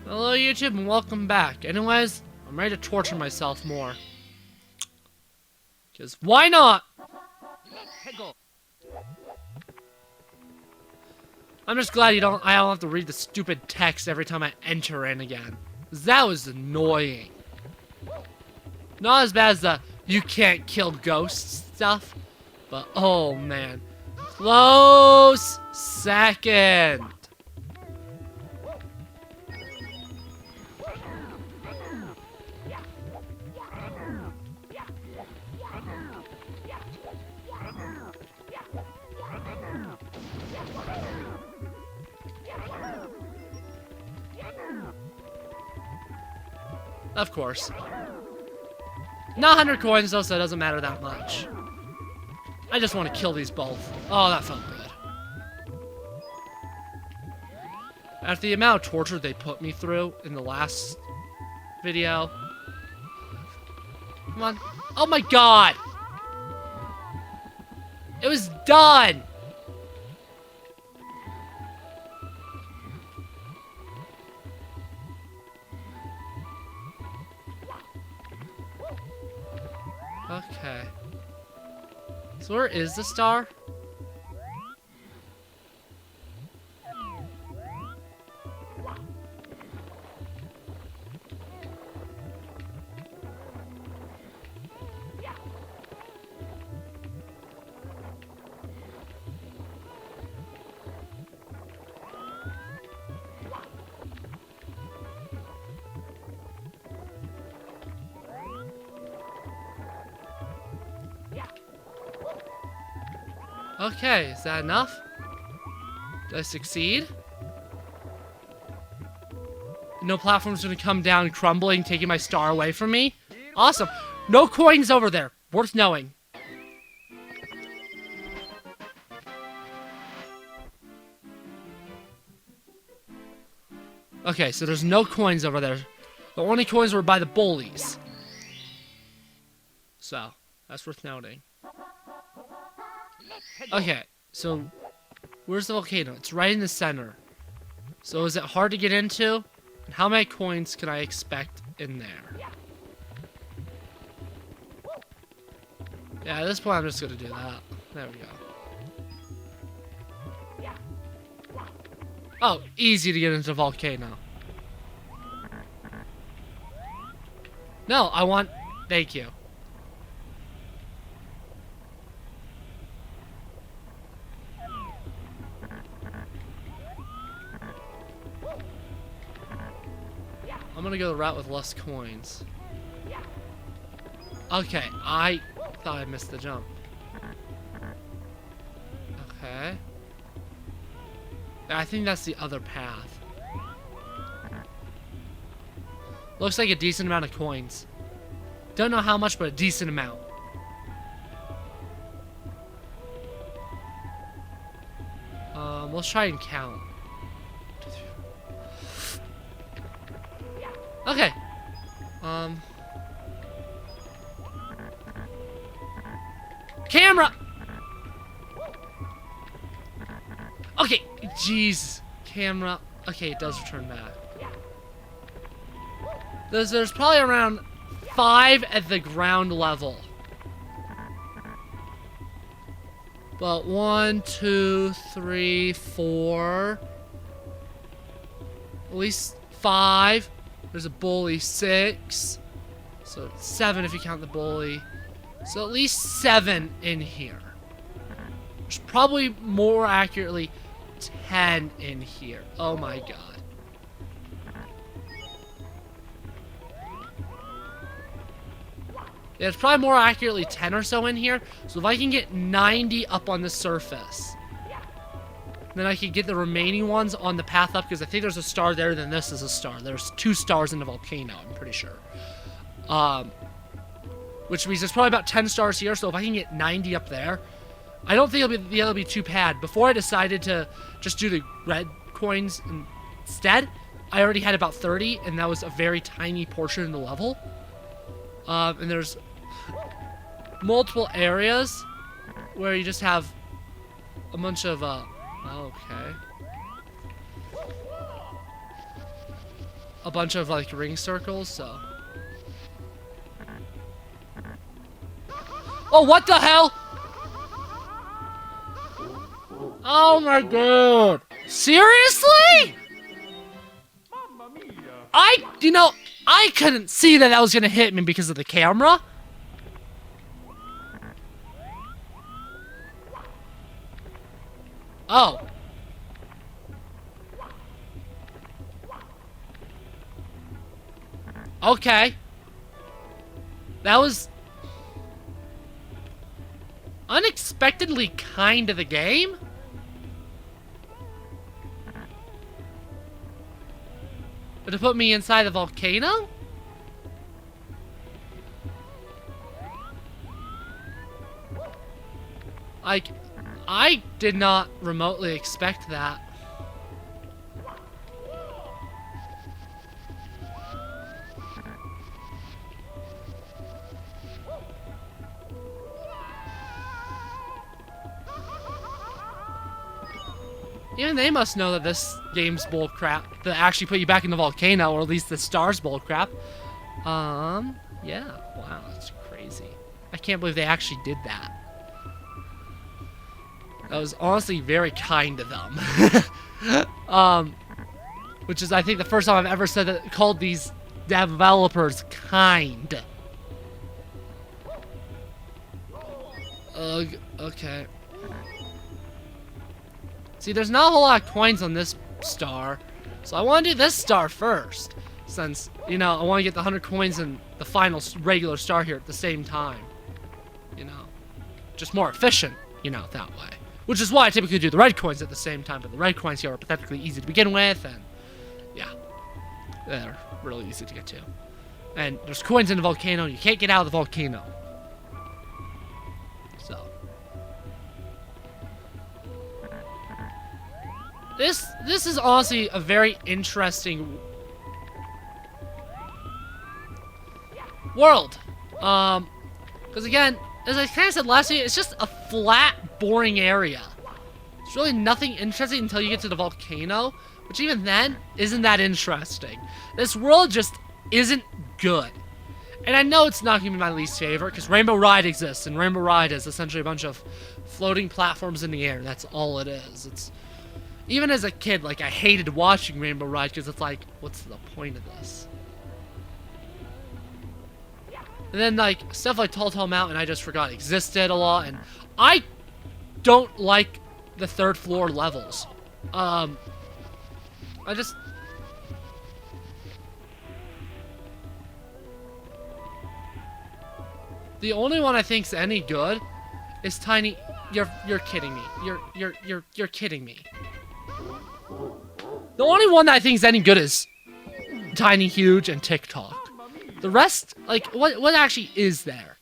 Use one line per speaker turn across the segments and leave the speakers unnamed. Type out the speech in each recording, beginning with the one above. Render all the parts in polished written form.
Hello YouTube and welcome back. Anyways, I'm ready to torture myself more. Because why not? I'm just glad I don't have to read the stupid text every time I enter in again. 'Cause that was annoying. Not as bad as the you can't kill ghosts stuff, but oh man. Close second. Of course. Not 100 coins though, so it doesn't matter that much. I just want to kill these both. Oh, that felt good. After the amount of torture they put me through in the last video. Come on. Oh my god! It was done! Okay. So where is the star? Okay, is that enough? Did I succeed? No platform's gonna come down crumbling, taking my star away from me? Awesome. No coins over there. Worth knowing. Okay, so there's no coins over there. The only coins were by the bullies. So, that's worth noting. Okay, so where's the volcano? It's right in the center. So is it hard to get into? And how many coins can I expect in there? Yeah, at this point I'm just gonna do that. There we go. Oh, easy to get into the volcano. No, I want... Thank you. I'm gonna go the route with less coins. Okay, I thought I missed the jump. Okay. I think that's the other path. Looks like a decent amount of coins. Don't know how much, but a decent amount. Let's try and count. Okay. Camera! Okay, jeez. Camera. Okay, it does return back. There's probably around 5 at the ground level. But 1, 2, 3, 4. At least 5. There's a bully, 6. So 7 if you count the bully. So at least 7 in here. There's probably more accurately 10 in here. Oh my god. Yeah, it's probably more accurately 10 or so in here. So if I can get 90 up on the surface, then I can get the remaining ones on the path up, because I think there's a star there, then this is a star. There's 2 stars in the volcano, I'm pretty sure. Which means there's probably about 10 stars here, so if I can get 90 up there, I don't think it'll be too bad. Before I decided to just do the red coins instead, I already had about 30, and that was a very tiny portion of the level. And there's multiple areas where you just have a bunch of, okay. a bunch of like ring circles, so. Oh, what the hell? Oh my god. Seriously? I couldn't see that was gonna hit me because of the camera. Oh. Okay. That was unexpectedly kind of the game. But to put me inside the volcano? Like, I did not remotely expect that. Even they must know that this game's bullcrap. To actually put you back in the volcano, or at least the stars bullcrap. Yeah. Wow, that's crazy. I can't believe they actually did that. That was honestly very kind of them. Which is, I think, the first time I've ever said that, called these developers kind. Ugh, okay. See, there's not a whole lot of coins on this star, so I want to do this star first, since, you know, I want to get the 100 coins and the final regular star here at the same time. You know, just more efficient, you know, that way. Which is why I typically do the red coins at the same time, but the red coins here are pathetically easy to begin with, and yeah, they're really easy to get to. And there's coins in the volcano, you can't get out of the volcano. So. This is honestly a very interesting world. Because again, as I kind of said last year, it's just a flat, boring area. There's really nothing interesting until you get to the volcano, which even then isn't that interesting. This world just isn't good. And I know it's not going to be my least favorite, because Rainbow Ride exists, and Rainbow Ride is essentially a bunch of floating platforms in the air. That's all it is. It's even as a kid, like, I hated watching Rainbow Ride, because it's like, what's the point of this? And then, like, stuff like Tall Tall Mountain, I just forgot existed a lot, and I don't like the third floor levels. I just... The only one I think's any good is Tiny... You're kidding me. You're kidding me. The only one that I think is any good is Tiny Huge and tick-tock. The rest, like, what actually is there?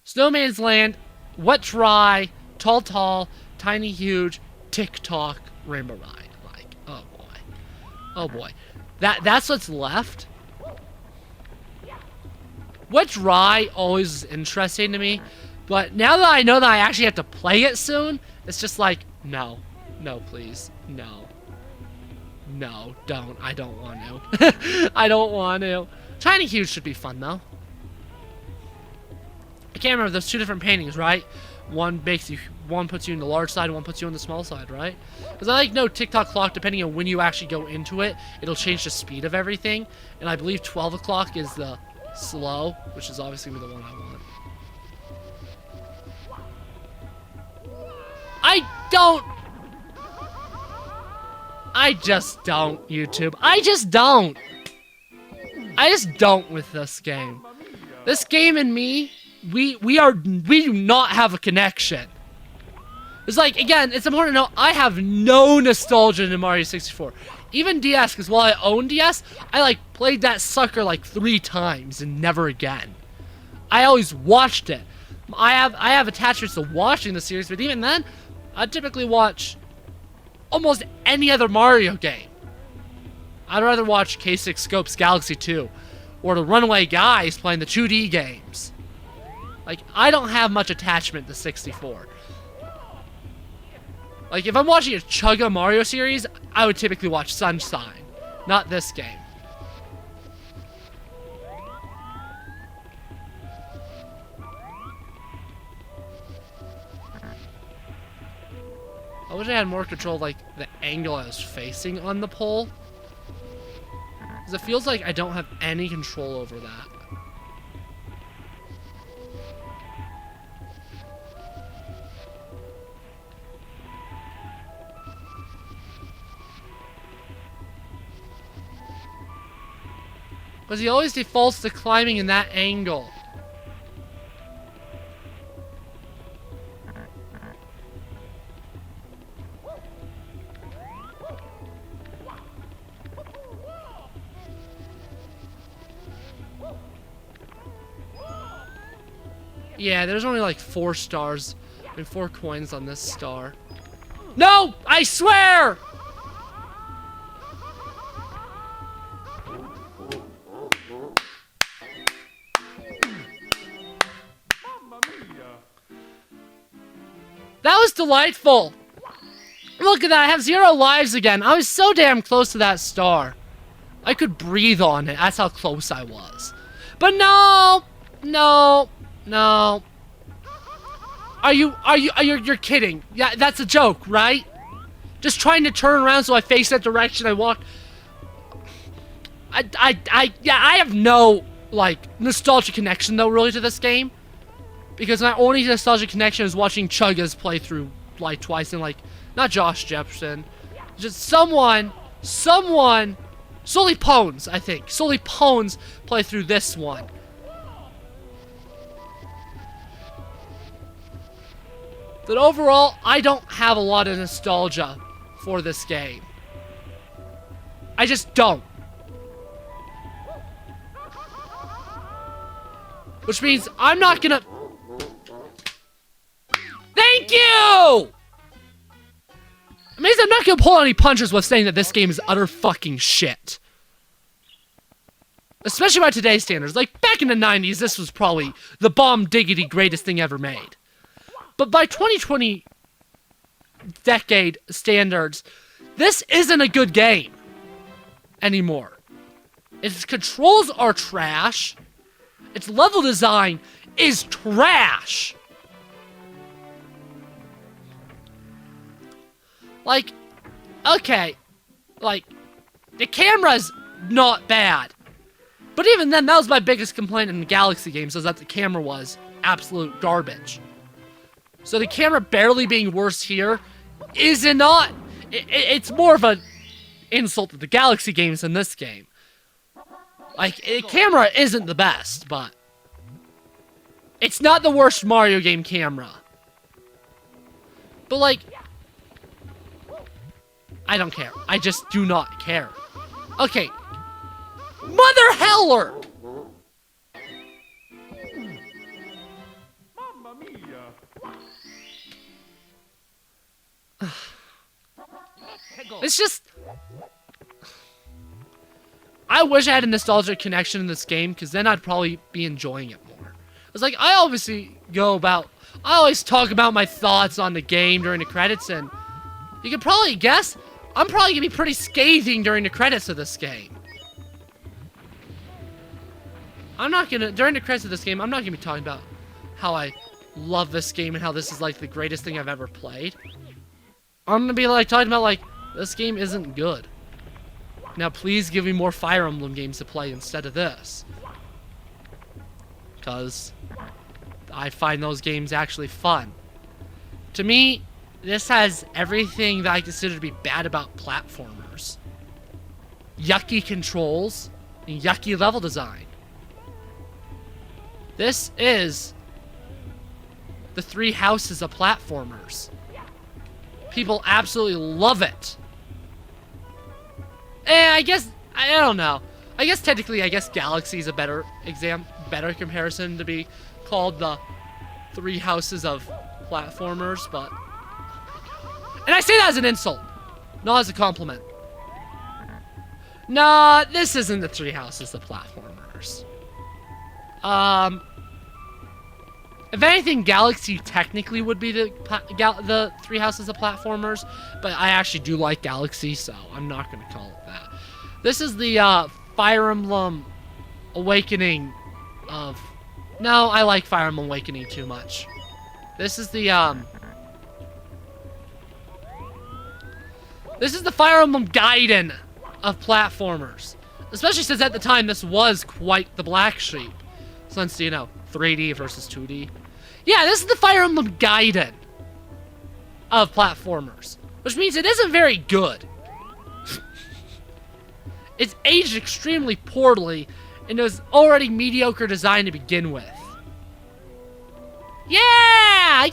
Snowman's Land, Wet Dry, Tall Tall, Tiny Huge, tick-tock, Rainbow Ride. Like, oh boy. Oh boy. That's what's left. Wet Dry always is interesting to me, but now that I know that I actually have to play it soon, it's just like, no. No, please. No. No, don't. I don't want to. I don't want to. Tiny Huge should be fun, though. I can't remember. There's two different paintings, right? One puts you in the large side, one puts you on the small side, right? Because I like no tick-tock clock, depending on when you actually go into it, it'll change the speed of everything. And I believe 12 o'clock is the slow, which is obviously the one I want. I just don't, YouTube. I just don't with this game. This game and me, we do not have a connection. It's like, again, it's important to know I have no nostalgia in Mario 64. Even DS, because while I own DS, I like played that sucker like 3 times and never again. I always watched it. I have attachments to watching the series, but even then, I typically watch almost any other Mario game. I'd rather watch K6 Scope's Galaxy 2 or the Runaway Guys playing the 2D games. Like, I don't have much attachment to 64. Like, if I'm watching a Chugga Mario series, I would typically watch Sunshine, not this game. wish I had more control of, like, the angle I was facing on the pole. Because it feels like I don't have any control over that. Because he always defaults to climbing in that angle. Yeah, there's only like 4 stars. I mean, 4 coins on this star. No! I swear! That was delightful! Look at that, I have 0 lives again. I was so damn close to that star. I could breathe on it, that's how close I was. But no! No! No. You're kidding. Yeah, that's a joke, right? Just trying to turn around so I face that direction I walk. I have no, like, nostalgia connection, though, really, to this game. Because my only nostalgia connection is watching Chugga's play through, like, twice, and, like, not Josh Jepson. Just someone, Sully Pones, I think. Sully Pones play through this one. But overall, I don't have a lot of nostalgia for this game. I just don't. Which means I'm not gonna... Thank you! It means I'm not gonna pull any punches with saying that this game is utter fucking shit. Especially by today's standards. Like, back in the 90s, this was probably the bomb diggity greatest thing ever made. But by 2020 decade standards, this isn't a good game anymore. Its controls are trash. Its level design is trash. Like, okay, like, the camera's not bad. But even then, that was my biggest complaint in the Galaxy games, was that the camera was absolute garbage. So the camera barely being worse here is not... It's more of an insult to the Galaxy games than this game. Like, the camera isn't the best, but... It's not the worst Mario game camera. But, like... I don't care. I just do not care. Okay. Mother Heller! It's just... I wish I had a nostalgic connection in this game, because then I'd probably be enjoying it more. It's like, I always talk about my thoughts on the game during the credits, and you can probably guess, I'm probably going to be pretty scathing during the credits of this game. During the credits of this game, I'm not going to be talking about how I love this game and how this is, like, the greatest thing I've ever played. I'm going to be, like, talking about, like, this game isn't good. Now, please give me more Fire Emblem games to play instead of this. Because I find those games actually fun. To me, this has everything that I consider to be bad about platformers. Yucky controls and yucky level design. This is the Three Houses of platformers. People absolutely love it. I guess, I don't know. I guess technically, Galaxy is a better comparison to be called the Three Houses of platformers, but... And I say that as an insult, not as a compliment. Nah, this isn't the Three Houses of platformers. If anything, Galaxy technically would be the Three Houses of platformers, but I actually do like Galaxy, so I'm not going to call it that. This is the Fire Emblem Awakening of... No, I like Fire Emblem Awakening too much. This is the This is the Fire Emblem Gaiden of platformers. Especially since at the time this was quite the black sheep. Since, you know, 3D versus 2D. Yeah, this is the Fire Emblem Gaiden of platformers. Which means it isn't very good. It's aged extremely poorly and it was already mediocre design to begin with. Yeah!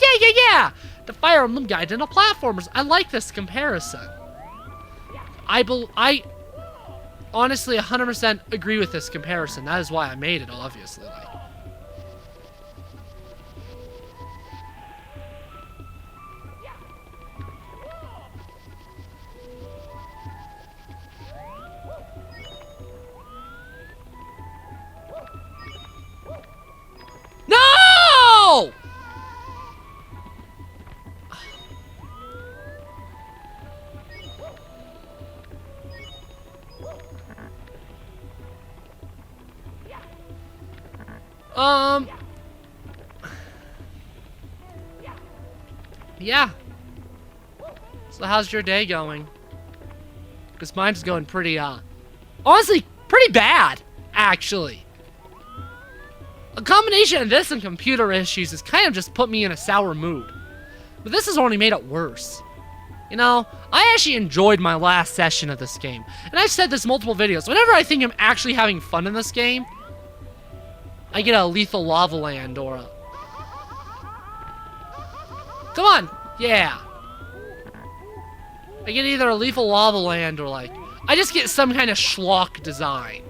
The Fire Emblem Gaiden of platformers. I like this comparison. I honestly 100% agree with this comparison. That is why I made it, obviously. Like. No! Yeah. So how's your day going? Because mine's going pretty, honestly, pretty bad, actually. A combination of this and computer issues has kind of just put me in a sour mood. But this has only made it worse. You know, I actually enjoyed my last session of this game. And I've said this multiple videos. Whenever I think I'm actually having fun in this game, I get a lethal lava land or a... Come on! Yeah. I get either a lethal lava land or like... I just get some kind of schlock design.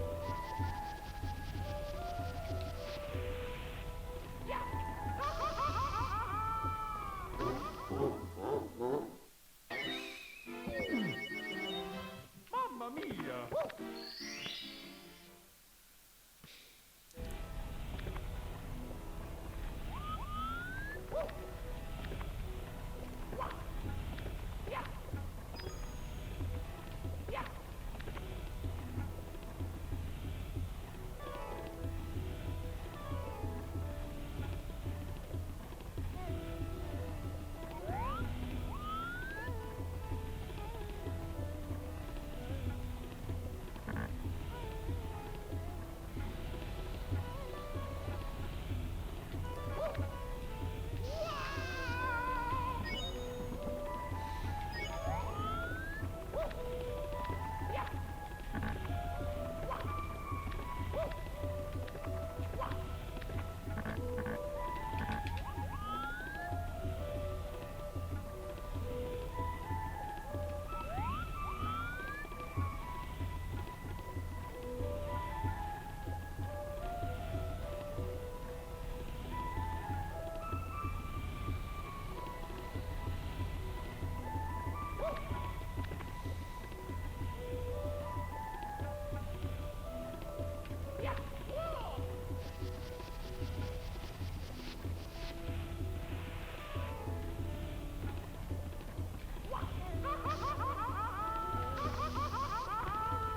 Mamma mia!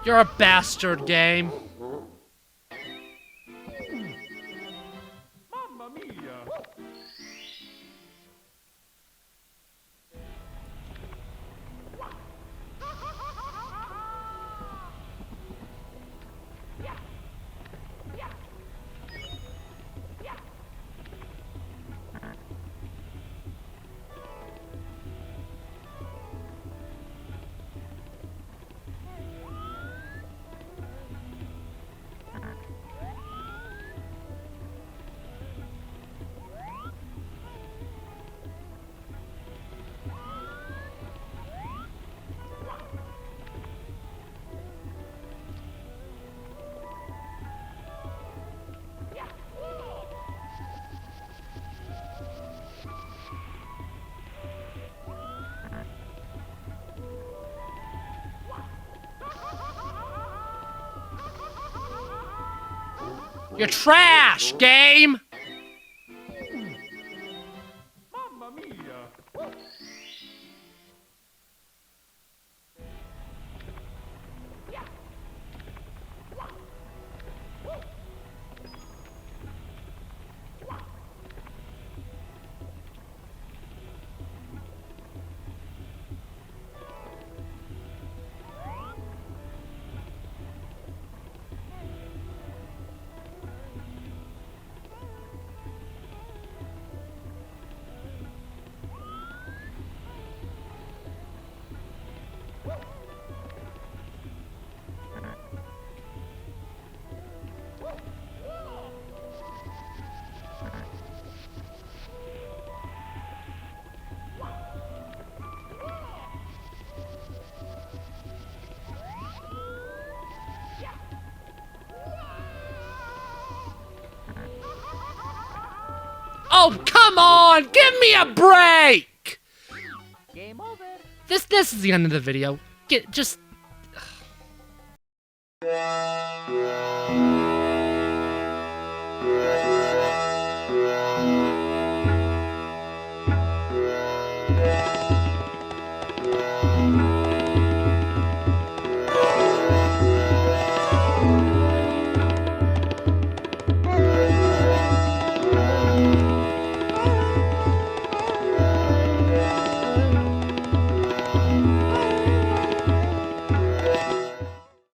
You're a bastard, game.
Mamma mia!
You're trash, game!
Mamma mia!
Oh, come on! Give me a break!
Game over.
This is the end of the video. Just...